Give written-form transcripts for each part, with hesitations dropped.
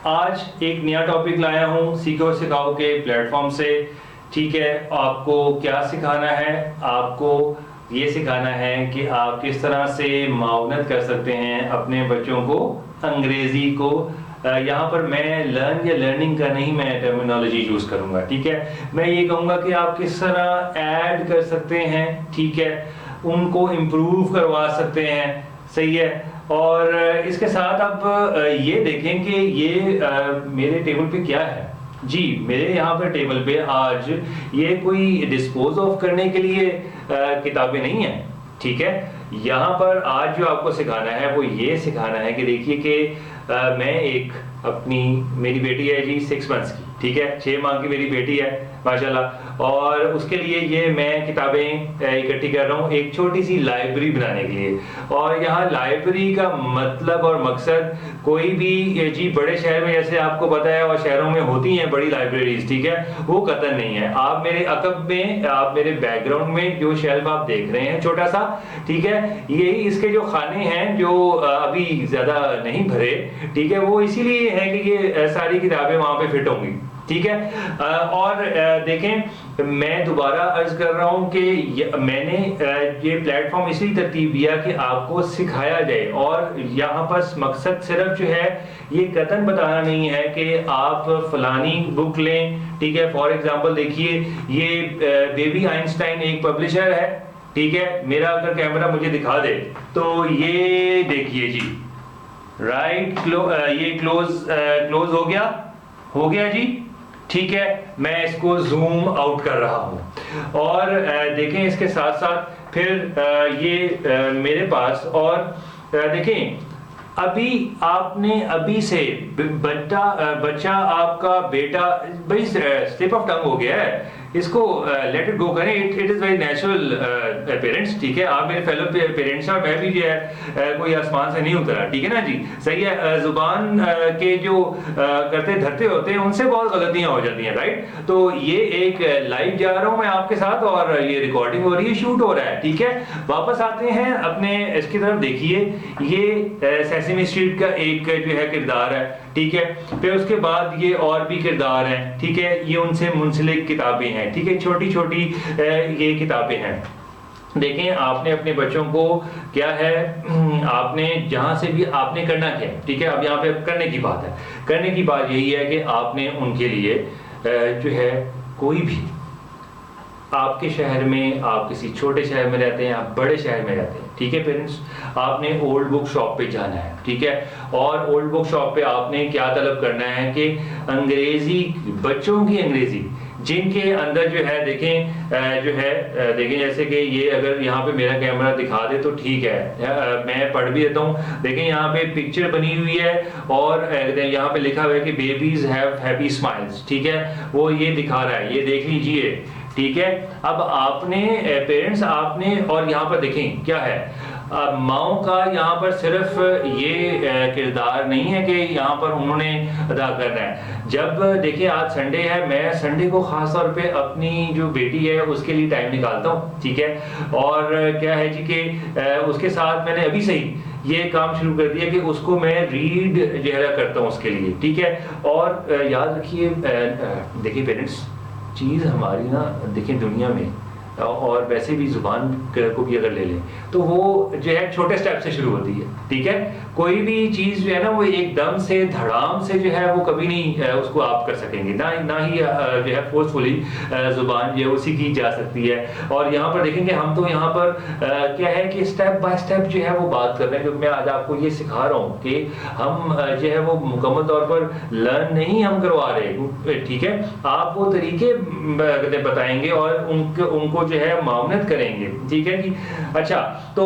आज एक नया टॉपिक लाया हूँ सीखो और सिखाओ के प्लेटफॉर्म से। ठीक है, आपको क्या सिखाना है? आपको ये सिखाना है कि आप किस तरह से मावनत कर सकते हैं अपने बच्चों को अंग्रेजी को। यहाँ पर मैं लर्न या लर्निंग का नहीं मैं टर्मिनोलॉजी यूज करूंगा। ठीक है, मैं ये कहूँगा कि आप किस तरह ऐड कर सकते हैं। ठीक है, उनको इम्प्रूव करवा सकते हैं। सही है। और इसके साथ आप ये देखें कि ये मेरे टेबल पे क्या है। जी, मेरे यहाँ पर टेबल पे आज ये कोई डिस्पोज ऑफ करने के लिए किताबें नहीं है। ठीक है, यहाँ पर आज जो आपको सिखाना है वो ये सिखाना है कि देखिए कि मैं एक अपनी मेरी बेटी है जी 6 मंथ्स की। ठीक है, 6 माह की मेरी बेटी है माशाल्लाह। और उसके लिए ये मैं किताबें इकट्ठी कर रहा हूँ एक छोटी सी लाइब्रेरी बनाने के लिए। और यहाँ लाइब्रेरी का मतलब और मकसद कोई भी जी बड़े शहर में जैसे आपको पता है और शहरों में होती हैं बड़ी लाइब्रेरीज, ठीक है, वो कतई नहीं है। आप मेरे अकब में, आप मेरे बैकग्राउंड में जो शेल्फ आप देख रहे हैं छोटा सा, ठीक है, यही इसके जो खाने हैं जो अभी ज्यादा नहीं भरे, ठीक है, वो इसीलिए है कि ये सारी किताबें वहां पे फिट होंगी। ठीक है। और देखें, मैं दोबारा अर्ज कर रहा हूं कि मैंने ये प्लेटफॉर्म इसलिए तरतीब दिया कि आपको सिखाया जाए। और यहाँ पर मकसद सिर्फ जो है ये कतन बताना नहीं है कि आप फलानी बुक लें। ठीक है, फॉर एग्जांपल देखिए ये बेबी आइंस्टाइन एक पब्लिशर है। ठीक है, मेरा अगर कैमरा मुझे दिखा दे तो ये देखिए जी, राइट, ये क्लोज हो गया जी। ठीक है, मैं इसको जूम आउट कर रहा हूं और देखें इसके साथ साथ फिर ये मेरे पास और देखें अभी आपने अभी से बच्चा आपका बेटा भाई स्लिप ऑफ टंग हो गया है, इसको लेट इट गो करें। It is very natural parents. ठीक है, आप मेरे फेलो पेरेंट्स और मैं भी जो है कोई आसमान से नहीं उतरा। ठीक है ना जी, सही है। जुबान के जो करते धरते होते हैं उनसे बहुत गलतियां हो जाती हैं, राइट। तो ये एक लाइव जा रहा हूं मैं आपके साथ और ये रिकॉर्डिंग हो रही है, शूट हो रहा है। ठीक है, वापस आते हैं अपने इसकी तरफ। देखिए ये सेसमी स्ट्रीट का एक जो है किरदार है। ठीक है, फिर उसके बाद ये और भी किरदार हैं। ठीक है, ये उनसे मुंसलिक किताबें हैं। ठीक है, छोटी छोटी ये किताबें हैं। देखें, आपने अपने बच्चों को क्या है, आपने जहां से भी आपने करना क्या है। ठीक है, अब यहाँ पे करने की बात है। करने की बात यही है कि आपने उनके लिए जो है कोई भी आपके शहर में, आप किसी छोटे शहर में रहते हैं, आप बड़े शहर में रहते हैं, ठीक है पेरेंट्स, आपने ओल्ड बुक शॉप पे जाना है। ठीक है, और ओल्ड बुक शॉप पे आपने क्या तलब करना है कि अंग्रेजी, बच्चों की अंग्रेजी जिनके अंदर जो है देखें जो है देखें जैसे कि ये अगर यहाँ पे मेरा कैमरा दिखा दे तो ठीक है, मैं पढ़ भी देता हूँ। देखें यहाँ पे पिक्चर बनी हुई है और यहाँ पे लिखा हुआ है कि बेबीज हैव हैप्पी स्माइल्स। ठीक है, वो ये दिखा रहा है, ये देख लीजिए। ठीक है, अब आपने पेरेंट्स आपने, और यहाँ पर देखें क्या है, माओ का यहाँ पर सिर्फ ये किरदार नहीं है कि यहाँ पर उन्होंने अदा करना है। जब देखिए आज संडे है, मैं संडे को खास तौर पे अपनी जो बेटी है उसके लिए टाइम निकालता हूँ। ठीक है, और क्या है जी कि उसके साथ मैंने अभी से ही ये काम शुरू कर दिया कि उसको मैं रीड जो है करता हूँ उसके लिए। ठीक है, और याद रखिए देखिए पेरेंट्स, चीज़ हमारी ना देखिए दुनिया में और वैसे भी जुबान को भी अगर ले लें तो वो जो है छोटे स्टेप से शुरू होती है। ठीक है, कोई भी चीज जो है ना वो एकदम से धड़ाम से जो है वो कभी नहीं उसको आप कर सकेंगे, ना ही जो है फोर्सफुली जुबान जो है वो सीखी जा सकती है। और यहाँ पर देखेंगे हम तो यहाँ पर क्या है कि स्टेप बाय स्टेप जो है वो बात कर रहे हैं, जो मैं आज आपको ये सिखा रहा हूँ कि हम जो है वो मुकम्मल तौर पर लर्न नहीं हम करवा रहे। ठीक है, आप वो तरीके बताएंगे और उनको जो है मामनत करेंगे। ठीक है जी। अच्छा, तो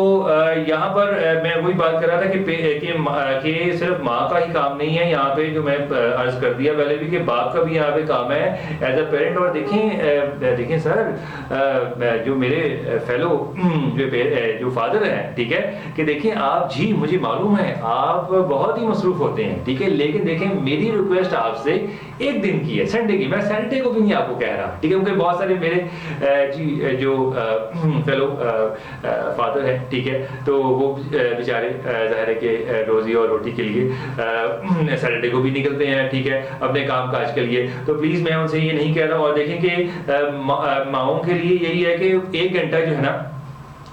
यहाँ पर मैं वही बात कर रहा था कि सिर्फ माँ का ही काम नहीं है यहाँ पे, जो मैं अर्ज कर दिया पहले भी कि बाप का भी यहाँ पे काम है एज अ पेरेंट। और देखें सर, जो मेरे फेलो जो फादर हैं, ठीक है, कि देखें आप जी, मुझे मालूम है आप बहुत ही मसरूफ होते हैं। ठीक है, लेकिन देखें मेरी रिक्वेस्ट आपसे एक दिन की है, संडे की। मैं सैटरडे को भी नहीं आपको कह रहा। ठीक है, क्योंकि बहुत सारे मेरे जी जो फेलो फादर है, ठीक है, तो वो बेचारे ज़ाहिर है कि रोज़ी और रोटी के लिए सैटरडे को भी निकलते हैं, ठीक है, अपने काम काज के लिए। तो प्लीज़ मैं उनसे ये नहीं कह रहा, और देखें कि माओं के लिए यही है कि 1 घंटा जो है ना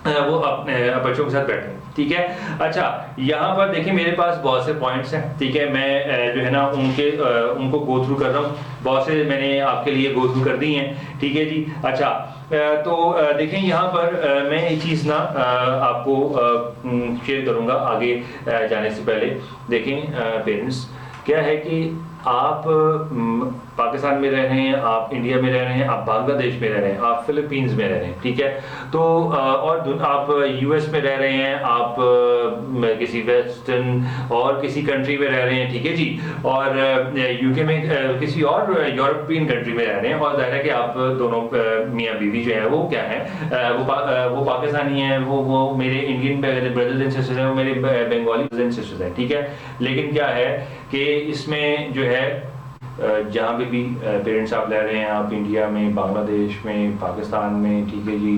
वो अपने बच्चों के साथ बैठे, ठीक है। अच्छा, यहाँ पर देखिए मेरे पास बहुत से पॉइंट्स हैं, ठीक है, मैं जो है ना उनको गो थ्रू कर रहा हूँ, बहुत से मैंने आपके लिए गो थ्रू कर दी हैं, ठीक है जी। अच्छा, तो देखें यहाँ पर मैं एक चीज़ ना आपको शेयर करूँगा आगे जाने से पहले। देखें पेरेंट्स, क्या है कि आप पाकिस्तान में रह रहे हैं, आप इंडिया में रह रहे हैं, आप बांग्लादेश में रह रहे हैं, आप फिलीपींस में रह रहे हैं, ठीक है, तो और आप यूएस में रह रहे हैं, आप किसी वेस्टर्न और किसी कंट्री में रह रहे हैं, ठीक है जी, और यूके में किसी और यूरोपियन कंट्री में रह रहे हैं, और जाहिर है कि आप दोनों मियाँ बीवी जो है वो क्या है, वो पाकिस्तानी हैं, वो मेरे इंडियन ब्रदर्स एंड सिस्टर्स हैं, वो मेरे बंगाली ब्रदर्स एंड सिस्टर्स हैं, ठीक है। लेकिन क्या है कि इसमें जो है जहाँ पे भी पेरेंट्स आप रह रहे हैं, आप इंडिया में, बांग्लादेश में, पाकिस्तान में, ठीक है जी,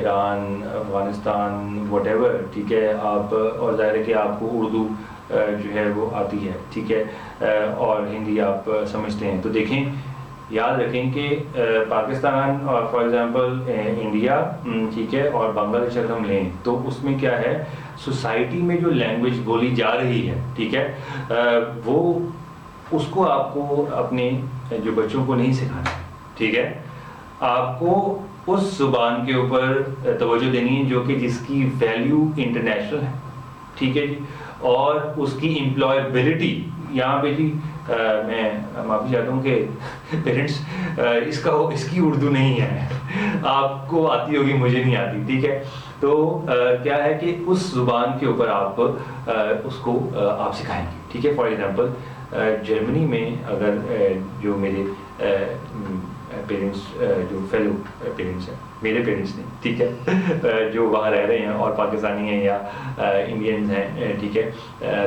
ईरान, अफगानिस्तान, वटेवर, ठीक है, आप, और ज़ाहिर है कि आपको उर्दू जो है वो आती है, ठीक है, और हिंदी आप समझते हैं। तो देखें, याद रखें कि पाकिस्तान और फॉर एग्जांपल इंडिया, ठीक है, और बांग्लादेश अगर हम लें तो उसमें क्या है, सोसाइटी में जो लैंग्वेज बोली जा रही है, ठीक है, वो उसको आपको अपने जो बच्चों को नहीं सिखाना है, ठीक है, आपको उस जुबान के ऊपर तवज्जो देनी है जो कि जिसकी वैल्यू इंटरनेशनल है, ठीक है जी, और उसकी एम्प्लॉयबिलिटी यहाँ पे जी मैं माफ़ी चाहता हूँ कि पेरेंट्स इसकी उर्दू नहीं है, आपको आती होगी, मुझे नहीं आती, ठीक है। तो क्या है कि उस जुबान के ऊपर आप उसको आप सिखाएंगे, ठीक है। फॉर एग्जांपल जर्मनी में अगर जो मेरे पेरेंट्स जो फेलो पेरेंट्स हैं, मेरे पेरेंट्स नहीं, ठीक है, जो वहाँ रह रहे हैं और पाकिस्तानी हैं या इंडियंस हैं, ठीक है,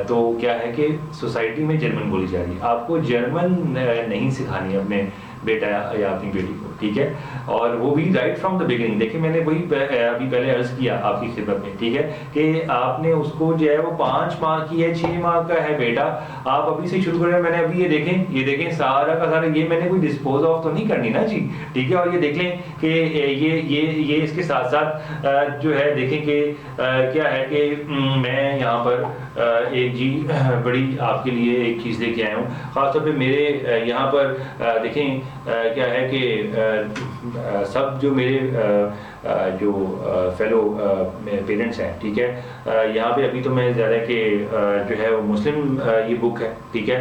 तो क्या है कि सोसाइटी में जर्मन बोली जा रही है, आपको जर्मन नहीं सिखानी है अपने बेटा या अपनी बेटी को, ठीक है, और वो भी राइट फ्रॉम द बिगिनिंग। देखिए मैंने वही अभी पहले अर्ज किया आपकी खिदमत में, ठीक है, कि आपने उसको जो है वो 5 माह की है, 6 माह का है बेटा, आप अभी से शुरू करें। मैंने अभी ये देखें सारा का सारा, ये मैंने कोई डिस्पोज ऑफ तो नहीं करनी ना जी, ठीक है, और ये देख लें कि ये इसके साथ साथ जो है देखें कि क्या है कि मैं यहाँ पर एक जी बड़ी आपके लिए एक चीज़ लेके आया हूँ, ख़ासतौर पे मेरे यहाँ पर देखें क्या है कि सब जो मेरे जो फेलो पेरेंट्स हैं, ठीक है, यहाँ पे अभी तो मैं ज़्यादा कि जो है वो मुस्लिम ये बुक है, ठीक है,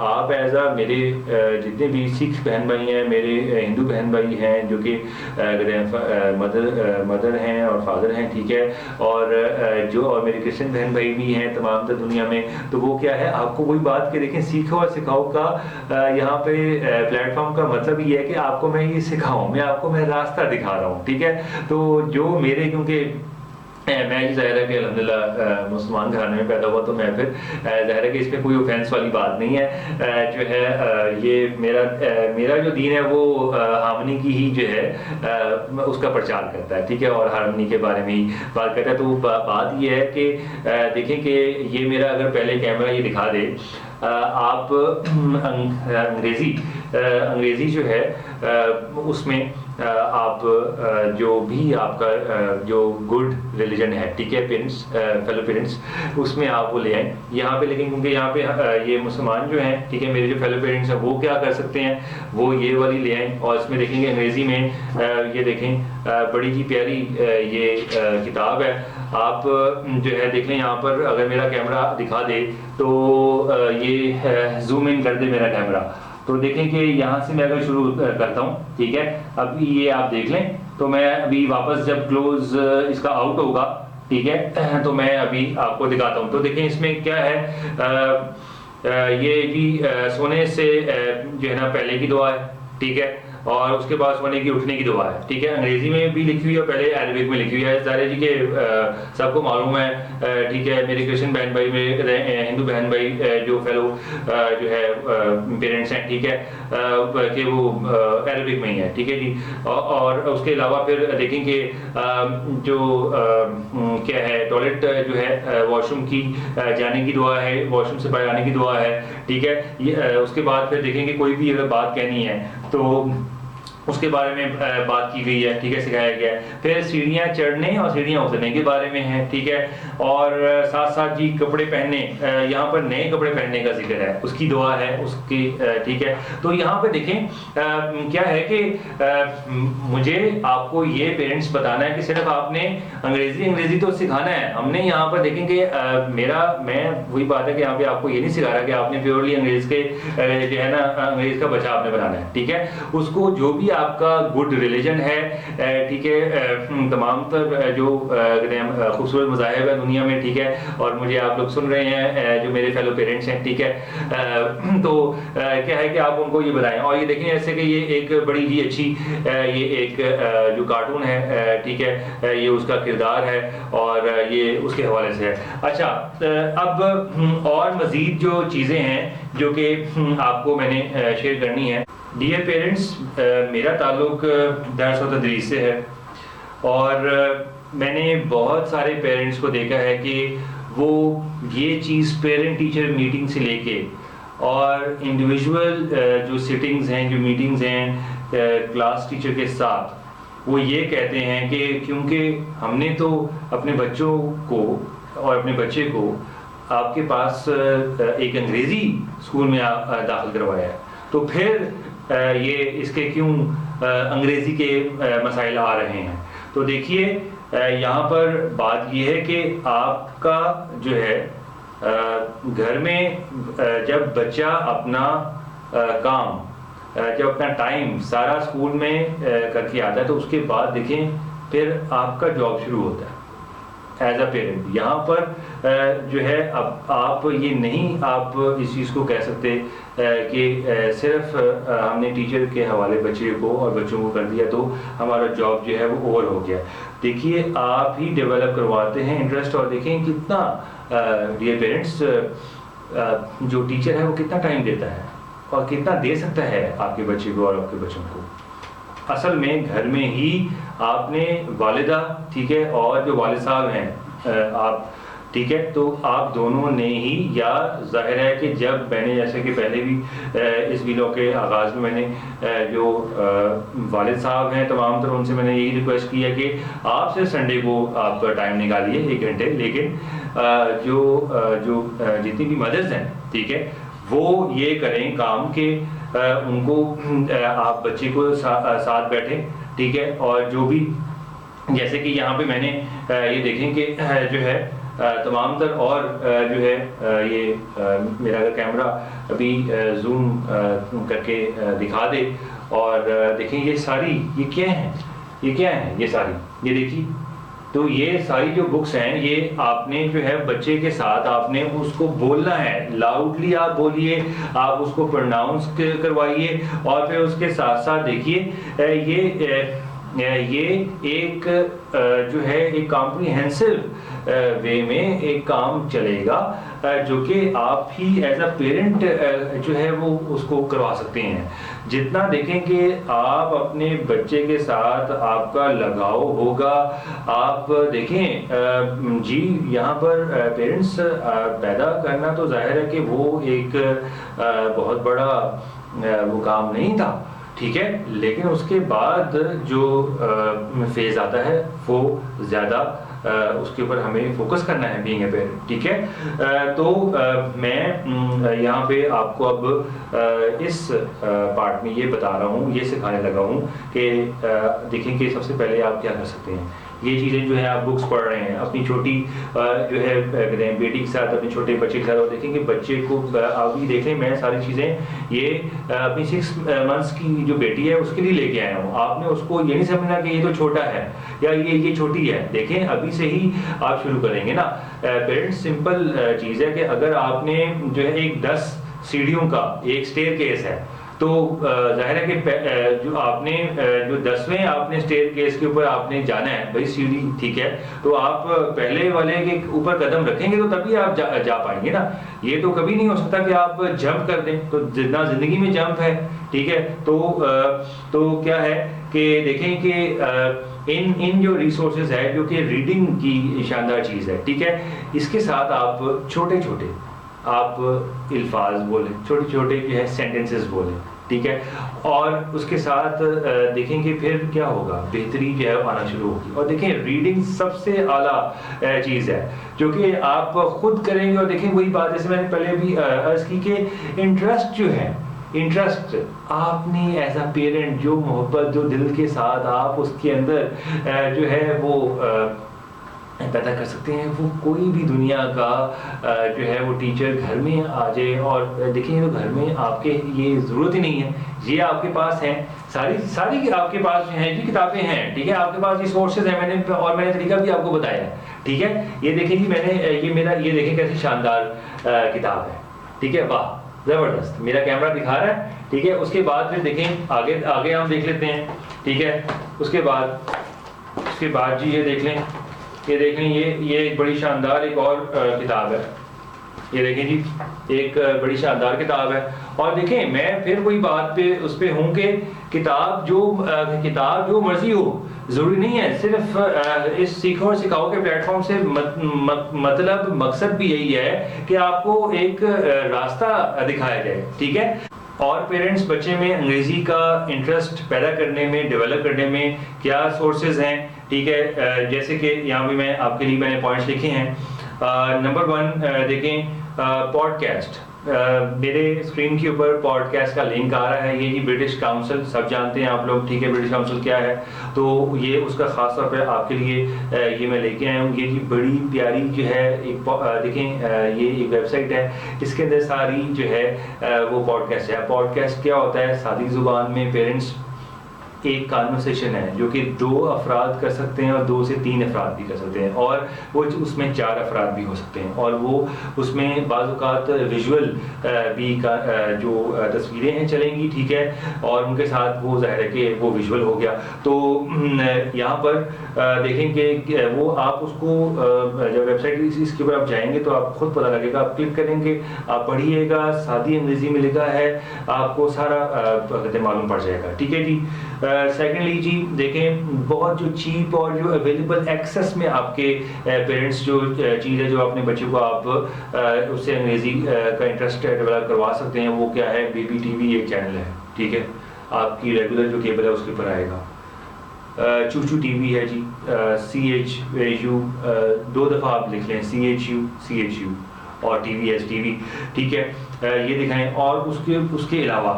आप एज आ मेरे जितने भी सिख बहन भाई हैं, मेरे हिंदू बहन भाई हैं जो कि मदर हैं और फादर हैं, ठीक है, और मेरे क्रिश्चियन बहन भाई भी हैं तमाम तर दुनिया में, तो वो क्या है, आपको वही बात के देखें, सीखो और सिखाओ का यहाँ पे प्लेटफॉर्म का मतलब ये है कि आपको मैं ये सिखाऊं, मैं रास्ता दिखा रहा हूँ, ठीक है। तो जो मेरे, क्योंकि मैं जी ज़ाहिर है कि अल्हम्दुलिल्लाह मुसलमान घराने में पैदा हुआ, तो मैं फिर ज़ाहिर है कि इसमें कोई ऑफेंस वाली बात नहीं है, जो है ये मेरा जो दीन है वो हार्मनी की ही जो है उसका प्रचार करता है, ठीक है, और हार्मनी के बारे में ही बात करता है। तो बात ये है कि देखें कि ये मेरा अगर पहले कैमरा ये दिखा दे, आप अंग्रेज़ी जो है उसमें आप जो भी आपका जो गुड रिलीजन है, ठीक है पेरेंट्स, फेलो पेरेंट्स, उसमें आप वो ले आए यहाँ पे। लेकिन क्योंकि यहाँ पे ये मुसलमान जो हैं, ठीक है, मेरे जो फेलो पेरेंट्स हैं वो क्या कर सकते हैं, वो ये वाली ले आए, और इसमें देखेंगे अंग्रेज़ी में ये देखें बड़ी ही प्यारी ये किताब है। आप जो है देख लें यहाँ पर, अगर मेरा कैमरा दिखा दे तो ये जूम इन कर दे मेरा कैमरा, तो देखें कि यहाँ से मैं अगर शुरू करता हूँ, ठीक है, अभी ये आप देख लें, तो मैं अभी वापस जब क्लोज इसका आउट होगा, ठीक है, तो मैं अभी आपको दिखाता हूँ। तो देखें इसमें क्या है, ये जी सोने से जो है ना पहले की दुआ है, ठीक है, और उसके बाद सोने की उठने की दुआ है, ठीक है। अंग्रेजी में भी लिखी हुई है, पहले अरबिक में लिखी हुई है। ज़ाहिर जी के सबको मालूम है, ठीक है, मेरे क्रिश्चियन बहन भाई, मेरे हिंदू बहन भाई जो फेलो जो है पेरेंट्स हैं, ठीक है, कि वो अरबिक में ही है, ठीक है जी। और उसके अलावा फिर देखेंगे जो क्या है, टॉयलेट जो है, वॉशरूम की जाने की दुआ है, वॉशरूम से बाहर आने की दुआ है, ठीक है। ये उसके बाद फिर देखेंगे कोई भी अगर बात कहनी है तो उसके बारे में बात की गई है, ठीक है, सिखाया गया है। फिर सीढ़ियाँ चढ़ने और सीढ़ियाँ उतरने के बारे में है, ठीक है। और साथ साथ जी कपड़े पहनने, यहाँ पर नए कपड़े पहनने का जिक्र है, उसकी दुआ है उसकी, ठीक है। तो यहाँ पे देखें क्या है कि मुझे आपको ये पेरेंट्स बताना है कि सिर्फ आपने अंग्रेजी तो सिखाना है। हमने यहाँ पर देखेंगे मैं वही बात है कि यहाँ पे आपको ये नहीं सिखा रहा कि आपने प्योरली अंग्रेज के जो है ना अंग्रेज का बच्चा आपने बनाना है, ठीक है। उसको जो भी आपका गुड रिलीजन है, ठीक है, तमाम तर जो खूबसूरत मज़ाहिब है दुनिया में, ठीक है, और मुझे आप लोग सुन रहे हैं जो मेरे फेलो पेरेंट्स हैं, ठीक है, तो क्या है कि आप उनको ये बताएं। और ये देखें जैसे कि ये एक बड़ी ही अच्छी ये एक जो कार्टून है, ठीक है, ये उसका किरदार है और ये उसके हवाले से है। अच्छा, अब और मज़ीद जो चीज़ें हैं जो कि आपको मैंने शेयर करनी है। डियर पेरेंट्स, मेरा ताल्लुक दर्स और तदरीस से है और मैंने बहुत सारे पेरेंट्स को देखा है कि वो ये चीज़ पेरेंट टीचर मीटिंग से लेके और इंडिविजुअल जो सिटिंग्स हैं, जो मीटिंग्स हैं क्लास टीचर के साथ, वो ये कहते हैं कि क्योंकि हमने तो अपने बच्चों को और अपने बच्चे को आपके पास एक अंग्रेज़ी स्कूल में दाखिल करवाया है, तो फिर ये इसके क्यों अंग्रेज़ी के मसाइल आ रहे हैं। तो देखिए यहाँ पर बात ये है कि आपका जो है घर में जब बच्चा अपना काम, जब अपना टाइम सारा स्कूल में करके आता है, तो उसके बाद देखें फिर आपका जॉब शुरू होता है एज अ पेरेंट। यहाँ पर जो है अब आप ये नहीं आप इस चीज़ को कह सकते कि सिर्फ हमने टीचर के हवाले बच्चे को और बच्चों को कर दिया तो हमारा जॉब जो है वो ओवर हो गया। देखिए आप ही डेवलप करवाते हैं इंटरेस्ट, और देखें कितना डियर पेरेंट्स जो टीचर है वो कितना टाइम देता है और कितना दे सकता है आपके बच्चे को और आपके बच्चों को। असल में घर में ही आपने वालिदा, ठीक है, और जो वालिद साहब हैं आप, ठीक है, तो आप दोनों ने ही, या जाहिर है कि जब मैंने जैसे कि पहले भी इस वीडियो के आगाज़ में मैंने जो वालिद साहब हैं तमाम तरह उनसे मैंने यही रिक्वेस्ट की है कि आप सिर्फ संडे को आप टाइम निकालिए 1 घंटे, लेकिन जो जितनी भी मदर्स हैं, ठीक है, वो ये करें काम के उनको आप बच्चे को साथ बैठें, ठीक है। और जो भी जैसे कि यहाँ पे मैंने ये देखें कि जो है तमाम तर और जो है ये मेरा अगर कैमरा अभी जूम करके दिखा दे और देखें ये सारी ये क्या है ये सारी ये देखिए, तो ये सारी जो बुक्स हैं ये आपने जो है बच्चे के साथ आपने उसको बोलना है, लाउडली आप बोलिए, आप उसको प्रोनाउंस करवाइए और फिर उसके साथ साथ देखिए ये एक जो है एक कॉम्प्रिहेंसिव वे में एक काम चलेगा जो कि आप ही एज अ पेरेंट जो है वो उसको करवा सकते हैं। जितना देखें कि आप अपने बच्चे के साथ आपका लगाव होगा, आप देखें जी यहाँ पर पेरेंट्स पैदा करना तो जाहिर है कि वो एक बहुत बड़ा वो काम नहीं था, ठीक है, लेकिन उसके बाद जो फेज आता है वो ज़्यादा उसके ऊपर हमें फोकस करना है बीइंग ए पेरेंट, ठीक है। तो मैं यहाँ पे आपको अब इस पार्ट में ये बता रहा हूँ, ये सिखाने लगा हूँ कि देखें कि सबसे पहले आप क्या कर सकते हैं। ये चीज़ें जो है आप बुक्स पढ़ रहे हैं अपनी छोटी जो है कहते हैं बेटी के साथ, अपने छोटे बच्चे के साथ, और देखेंगे बच्चे को आप भी देख रहे हैं, मैं सारी चीज़ें ये अपनी 6 मंथ्स की जो बेटी है उसके लिए लेके आया हूँ। आपने उसको ये नहीं समझना कि ये तो छोटा है या ये छोटी है, देखें अभी से ही आप शुरू करेंगे ना। पेरेंट्स सिंपल चीज़ है कि अगर आपने जो है एक 10 सीढ़ियों का एक स्टेयर केस है, तो जाहिर है कि जो आपने जो 10वें आपने स्टेयर केस के ऊपर आपने जाना है भाई सीढ़ी, ठीक है, तो आप पहले वाले के ऊपर कदम रखेंगे तो तभी आप जा पाएंगे ना। ये तो कभी नहीं हो सकता कि आप जंप कर दें, तो जितना जिंदगी में जंप है, ठीक है, तो क्या है कि देखें कि इन जो रिसोर्सेज है जो कि रीडिंग की शानदार चीज़ है, ठीक है, इसके साथ आप छोटे छोटे आप अल्फाज बोलें, छोटे छोटे जो है सेंटेंसेस बोलें, ठीक है, और उसके साथ देखेंगे फिर क्या होगा, बेहतरी जो है आना शुरू होगी। और देखें रीडिंग सबसे आला चीज़ है जो कि आप खुद करेंगे। और देखें वही बात जैसे मैंने पहले भी अर्ज की कि इंटरेस्ट जो है, इंटरेस्ट आपने एज अ पेरेंट जो मोहब्बत जो दिल के साथ आप उसके अंदर जो है वो पैदा कर सकते हैं, वो कोई भी दुनिया का जो है वो टीचर घर में आ जाए। और देखिए तो घर में आपके ये ज़रूरत ही नहीं है, ये आपके पास हैं, सारी आपके पास जो हैं जी किताबें हैं, ठीक है, आपके पास ये सोर्सेज हैं, मैंने तरीका भी आपको बताया है, ठीक है। ये देखें जी मैंने ये देखें कैसी शानदार किताब है, ठीक है, वाह ज़बरदस्त, मेरा कैमरा दिखा रहा है, ठीक है। उसके बाद फिर देखें आगे हम देख लेते हैं, ठीक है। उसके बाद जी ये देख लें, ये एक बड़ी शानदार एक और किताब है, ये देखें जी एक बड़ी शानदार किताब है। और देखें मैं फिर वही बात पे उस पे हूँ कि किताब जो मर्जी हो, ज़रूरी नहीं है सिर्फ इस सीखो और सिखाओ के प्लेटफॉर्म से मतलब मकसद भी यही है कि आपको एक रास्ता दिखाया जाए, ठीक है। और पेरेंट्स बच्चे में अंग्रेज़ी का इंटरेस्ट पैदा करने में, डेवलप करने में क्या सोर्सेज हैं, ठीक है। जैसे कि यहाँ भी आपके लिए मैंने पॉइंट्स लिखे हैं। नंबर 1 देखें पॉडकास्ट, मेरे स्क्रीन के ऊपर पॉडकास्ट का लिंक आ रहा है, ये जी ब्रिटिश काउंसिल, सब जानते हैं आप लोग, ठीक है, ब्रिटिश काउंसिल क्या है, तो ये उसका ख़ास तौर पे आपके लिए ये मैं लेके आया हूँ। ये जी बड़ी प्यारी जो है एक देखें ये एक वेबसाइट है, इसके अंदर सारी जो है वो पॉडकास्ट है। पॉडकास्ट क्या होता है, सादी ज़ुबान में पेरेंट्स एक कन्वर्सेशन है जो कि 2 अफराद कर सकते हैं और 2 से 3 अफराद भी कर सकते हैं, और वो उसमें 4 अफराद भी हो सकते हैं, और वो उसमें बाज़-औक़ात विजुअल भी का जो तस्वीरें हैं चलेंगी, ठीक है, और उनके साथ वो ज़ाहिर है कि वो विजुअल हो गया। तो यहाँ पर देखेंगे वो आप उसको जब वेबसाइट इसके ऊपर आप जाएंगे तो आप खुद पता लगेगा, आप क्लिक करेंगे, आप पढ़िएगा, सादी अंग्रेज़ी में लिखा है, आपको सारा मालूम पड़ जाएगा, ठीक है जी। सेकेंडली जी देखें बहुत जो चीप और जो अवेलेबल एक्सेस में आपके पेरेंट्स जो चीज़ है जो अपने बच्चे को आप उससे अंग्रेज़ी का इंटरेस्ट डेवलप करवा सकते हैं, वो क्या है, बेबी टीवी एक चैनल है, ठीक है, आपकी रेगुलर जो केबल है उसके ऊपर आएगा। चूचू टीवी है जी, CHU 2 दफ़ा आप लिख लें, CHU और TVS, ठीक है, ये दिखाएं। और उसके अलावा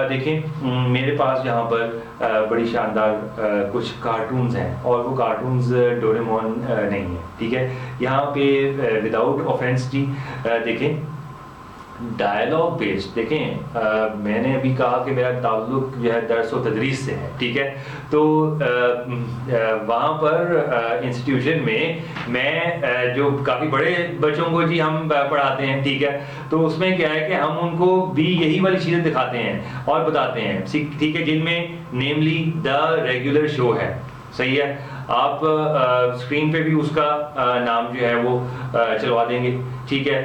देखें मेरे पास यहाँ पर बड़ी शानदार कुछ कार्टून्स हैं, और वो कार्टून्स डोरेमोन नहीं है, ठीक है। यहाँ पे विदाउट ऑफेंस जी देखें डायलॉग बेस्ड, देखें मैंने अभी कहा कि मेरा ताल्लुक जो है दर्स व तदरीस से है, ठीक है, तो वहाँ पर इंस्टीट्यूशन में मैं जो काफ़ी बड़े बच्चों को जी हम पढ़ाते हैं, ठीक है, तो उसमें क्या है कि हम उनको भी यही वाली चीज़ें दिखाते हैं और बताते हैं, ठीक है, जिनमें नेमली द रेगुलर शो है, सही है। आप स्क्रीन पे भी उसका नाम जो है वो चलवा देंगे, ठीक है,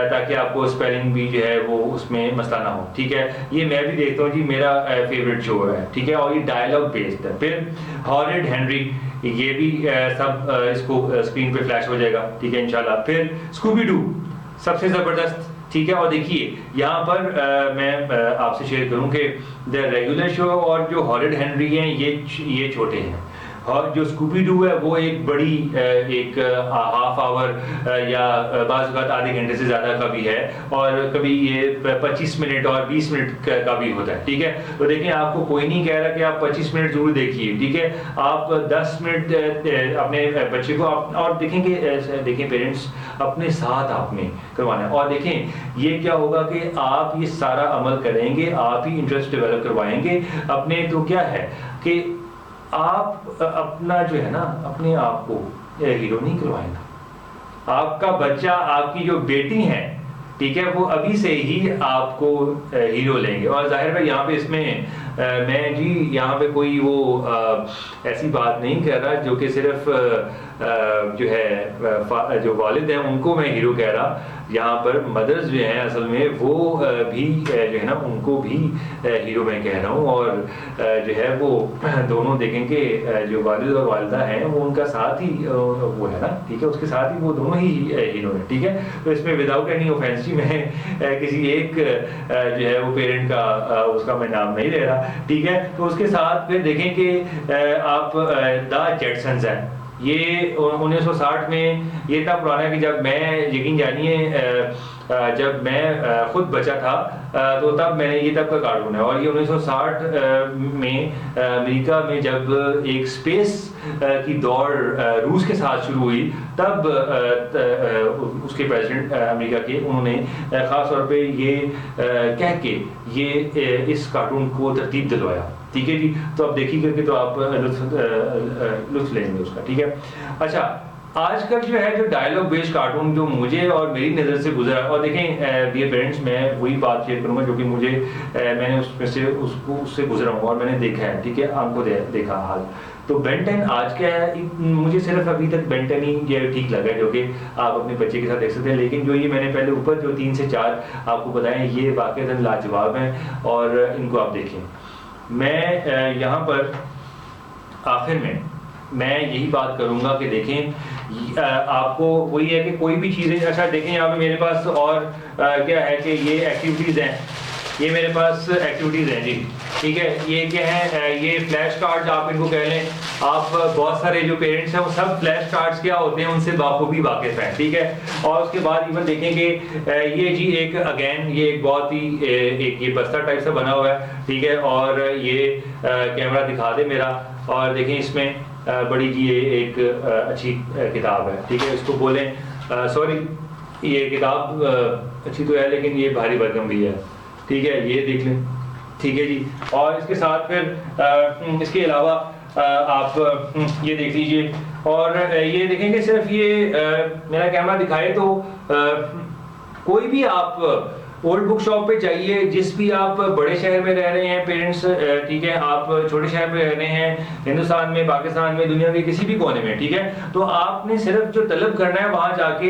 ताकि आपको स्पेलिंग भी जो है वो उसमें मसला ना हो, ठीक है। ये मैं भी देखता हूँ जी, मेरा फेवरेट शो है, ठीक है, और ये डायलॉग बेस्ड है। फिर हॉरिड हेनरी, ये भी सब इसको स्क्रीन पे फ्लैश हो जाएगा, ठीक है, इंशाल्लाह। फिर स्कूबी डू सबसे ज़बरदस्त, ठीक है। और देखिए यहाँ पर मैं आपसे शेयर करूँ कि द रेगुलर शो और जो हॉरिड हेनरी हैं ये छोटे हैं, और जो स्कूबी डू है वो एक बड़ी एक हाफ आवर या बाज़ आधे घंटे से ज़्यादा का भी है, और कभी ये 25 मिनट और 20 मिनट का भी होता है, ठीक है। तो देखिए आपको कोई नहीं कह रहा कि आप 25 मिनट जरूर देखिए, ठीक है, आप 10 मिनट अपने बच्चे को और देखें पेरेंट्स अपने साथ आपने करवाना है। और देखें ये क्या होगा कि आप ये सारा अमल करेंगे, आप ही इंटरेस्ट डेवलप करवाएंगे अपने, तो क्या है कि आप अपना जो है ना अपने आप को हीरो नहीं करवाएगा। आपका बच्चा, आपकी जो बेटी है, ठीक है, वो अभी से ही आपको हीरो लेंगे। और जाहिर है यहाँ पे इसमें मैं जी यहाँ पे कोई वो ऐसी बात नहीं कर रहा जो कि सिर्फ जो है जो वालिद हैं उनको मैं हीरो कह रहा। यहाँ पर मदर्स जो हैं असल में वो भी जो है ना उनको भी हीरो मैं कह रहा हूँ। और जो है वो दोनों देखेंगे जो वालिद और वालिदा हैं वो उनका साथ ही वो है ना, ठीक है, उसके साथ ही वो दोनों ही हीरो हैं, ठीक है। तो इसमें विदाउट एनी ऑफेंस मैं किसी एक जो है वो पेरेंट का उसका मैं नाम नहीं ले रहा, ठीक है। तो उसके साथ फिर देखें कि आप द जेटसन्स हैं, ये 1960 में ये इतना पुराना है कि जब मैं यकीन जानिए जब मैं खुद बचा था तो तब मैंने ये तब का कार्टून है। और ये 1960 में अमेरिका में जब एक स्पेस की दौड़ रूस के साथ शुरू हुई तब उसके प्रेसिडेंट अमेरिका के उन्होंने ख़ास तौर पे ये कह के ये इस कार्टून को तरतीब दिलवाया, ठीक है जी। तो आप देखिए करके तो आप लुत्फ लेंगे उसका, ठीक है। अच्छा, आजकल जो है जो डायलॉग बेस्ड कार्टून जो मुझे और मेरी नज़र से गुजरा, और देखें डियर पेरेंट्स मैं वही बात शेयर करूंगा जो कि मुझे मैंने उसमें से उससे गुजरा हूँ और मैंने देखा है, ठीक है, आपको देखा हाल। तो बेन 10 आज क्या है, मुझे सिर्फ अभी तक बेन 10 ही ये ठीक लगा है जो कि आप अपने बच्चे के साथ देख सकते हैं। लेकिन जो ये मैंने पहले ऊपर जो 3 से 4 आपको बताएं ये वाकई लाजवाब हैं और इनको आप देखें। मैं यहाँ पर आखिर में मैं यही बात करूंगा कि देखें आपको वही है कि कोई भी चीज़ें, अच्छा देखें यहाँ पे मेरे पास और क्या है कि ये एक्टिविटीज़ हैं, ये मेरे पास एक्टिविटीज़ हैं जी, ठीक है। ये क्या है, ये फ्लैश कार्ड्स आप इनको कह लें। आप बहुत सारे जो पेरेंट्स हैं वो सब फ्लैश कार्ड्स क्या होते हैं उनसे बाखूबी वाकिफ हैं, ठीक है। और उसके बाद इवन देखेंगे ये जी एक अगेन ये एक बहुत ही एक ये बस्ता टाइप सा बना हुआ है, ठीक है। और ये कैमरा दिखा दे मेरा, और देखें इसमें बड़ी जी ये एक अच्छी किताब है, ठीक है। इसको बोलें सॉरी ये किताब अच्छी तो है लेकिन ये भारी भरकम भी है, ठीक है, ये देख लें, ठीक है जी। और इसके साथ फिर इसके अलावा आप ये देख लीजिए, और ये देखेंगे सिर्फ ये मेरा कैमरा दिखाए तो कोई भी आप ओल्ड बुक शॉप पे जाइए, जिस भी आप बड़े शहर में रह रहे हैं पेरेंट्स, ठीक है, आप छोटे शहर में रह रहे हैं हिंदुस्तान में, पाकिस्तान में, दुनिया के किसी भी कोने में, ठीक है। तो आपने सिर्फ जो तलब करना है वहां जाके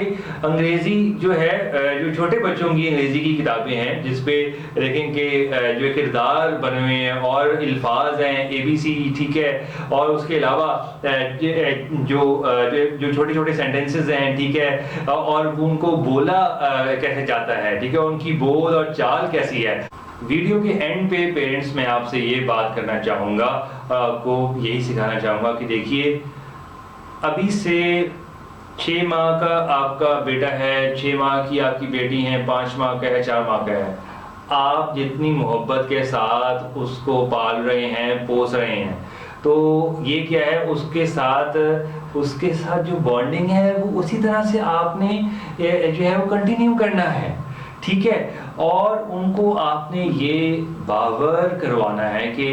अंग्रेजी जो है जो छोटे बच्चों की अंग्रेजी की किताबें हैं जिसपे देखें कि जो किरदार बने हुए हैं और अल्फाज हैं ABC, ठीक है। और उसके अलावा जो छोटे छोटे सेंटेंसेस हैं, ठीक है, और उनको बोला कैसे जाता है, ठीक है, उनकी बोल और चाल कैसी है। वीडियो के एंड पे पेरेंट्स मैं आपसे ये बात करना चाहूँगा, आपको यही सिखाना चाहूँगा कि देखिए अभी से 6 माह का आपका बेटा है, 6 माह की आपकी बेटी है, 5 माह का है, 4 माह का है, आप जितनी मोहब्बत के साथ उसको पाल रहे हैं, पोस रहे हैं, तो ये क्या है उसके साथ जो बॉन्डिंग है वो उसी तरह से आपने जो है वो कंटिन्यू करना है, ठीक है। और उनको आपने ये बावर करवाना है कि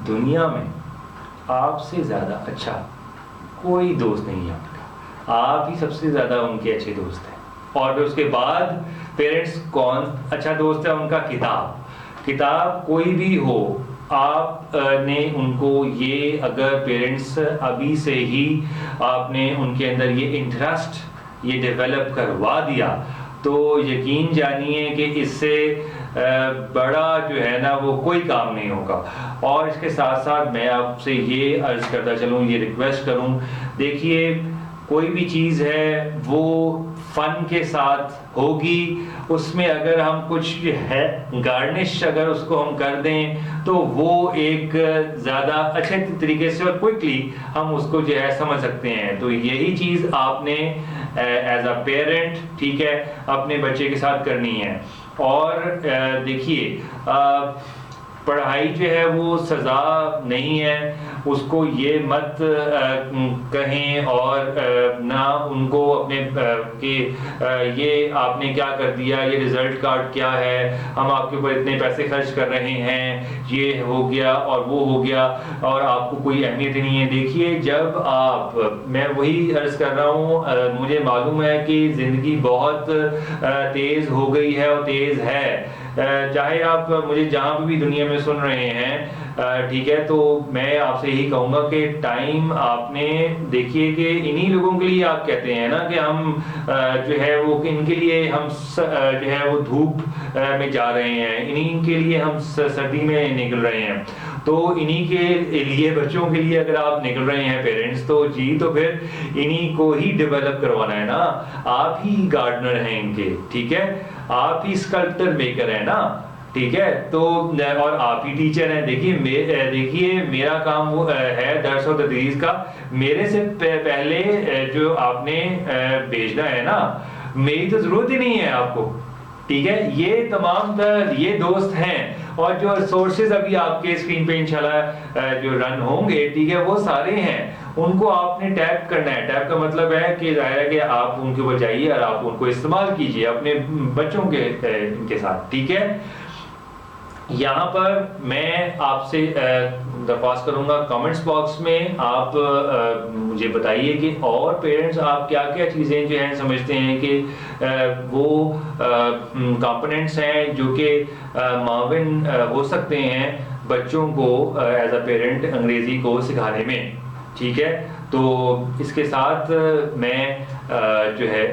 दुनिया में आपसे ज़्यादा अच्छा कोई दोस्त नहीं है उनका, आप ही सबसे ज़्यादा उनके अच्छे दोस्त हैं। और फिर उसके बाद पेरेंट्स कौन अच्छा दोस्त है उनका, किताब कोई भी हो, आपने उनको ये अगर पेरेंट्स अभी से ही आपने उनके अंदर ये इंटरेस्ट ये डेवलप करवा दिया तो यकीन जानिए कि इससे बड़ा जो है ना वो कोई काम नहीं होगा। और इसके साथ साथ मैं आपसे ये अर्ज करता चलूँ, ये रिक्वेस्ट करूँ, देखिए कोई भी चीज़ है वो फन के साथ होगी, उसमें अगर हम कुछ है गार्निश अगर उसको हम कर दें तो वो एक ज़्यादा अच्छे तरीके से और क्विकली हम उसको जो है समझ सकते हैं। तो यही चीज़ आपने एज अ पेरेंट, ठीक है, अपने बच्चे के साथ करनी है। और देखिए पढ़ाई जो है वो सज़ा नहीं है, उसको ये मत कहें और ना उनको अपने कि ये आपने क्या कर दिया, ये रिजल्ट कार्ड क्या है, हम आपके ऊपर इतने पैसे खर्च कर रहे हैं, ये हो गया और वो हो गया और आपको कोई अहमियत नहीं है। देखिए, जब आप, मैं वही अर्ज कर रहा हूँ, मुझे मालूम है कि ज़िंदगी बहुत तेज़ हो गई है और तेज़ है। चाहे आप मुझे जहाँ पे भी दुनिया में सुन रहे हैं, ठीक है, तो मैं आपसे यही कहूँगा कि टाइम आपने देखिए कि इन्हीं लोगों के लिए आप कहते हैं ना कि हम जो है वो इनके लिए हम जो है वो धूप में जा रहे हैं, इन्हीं के लिए हम सर्दी में निकल रहे हैं। तो इन्हीं के लिए, बच्चों के लिए अगर आप निकल रहे हैं पेरेंट्स, तो जी तो फिर इन्हीं को ही डेवलप करवाना है ना। आप ही गार्डनर हैं इनके, ठीक है, आप ही स्कल्पटर मेकर है ना, ठीक है। तो और आप ही टीचर हैं। देखिए मेरा काम वो है दर्स और तदरीस का। मेरे से पहले जो आपने भेजना है ना, मेरी तो जरूरत ही नहीं है आपको, ठीक है। ये तमाम ये दोस्त हैं और जो सोर्सेज अभी आपके स्क्रीन पे इंशाल्लाह जो रन होंगे, ठीक है, वो सारे हैं, उनको आपने टैप करना है। टैप का मतलब है कि जाहिर है कि आप उनके ऊपर जाइए और आप उनको इस्तेमाल कीजिए अपने बच्चों के साथ, ठीक है। यहाँ पर मैं आपसे दरख्वास्त करूंगा, कमेंट्स बॉक्स में आप मुझे बताइए कि और पेरेंट्स आप क्या क्या चीज़ें जो हैं समझते हैं कि वो कंपोनेंट्स हैं जो कि माविन हो सकते हैं बच्चों को एज अ पेरेंट अंग्रेज़ी को सिखाने में, ठीक है। तो इसके साथ मैं जो है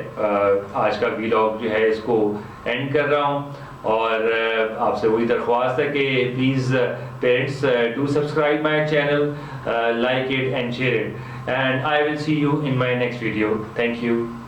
आज का वीलॉग जो है इसको एंड कर रहा हूँ और आपसे वही दरख्वास्त है कि please parents do subscribe my channel, like it and share it, and I will see you in my next video. Thank you.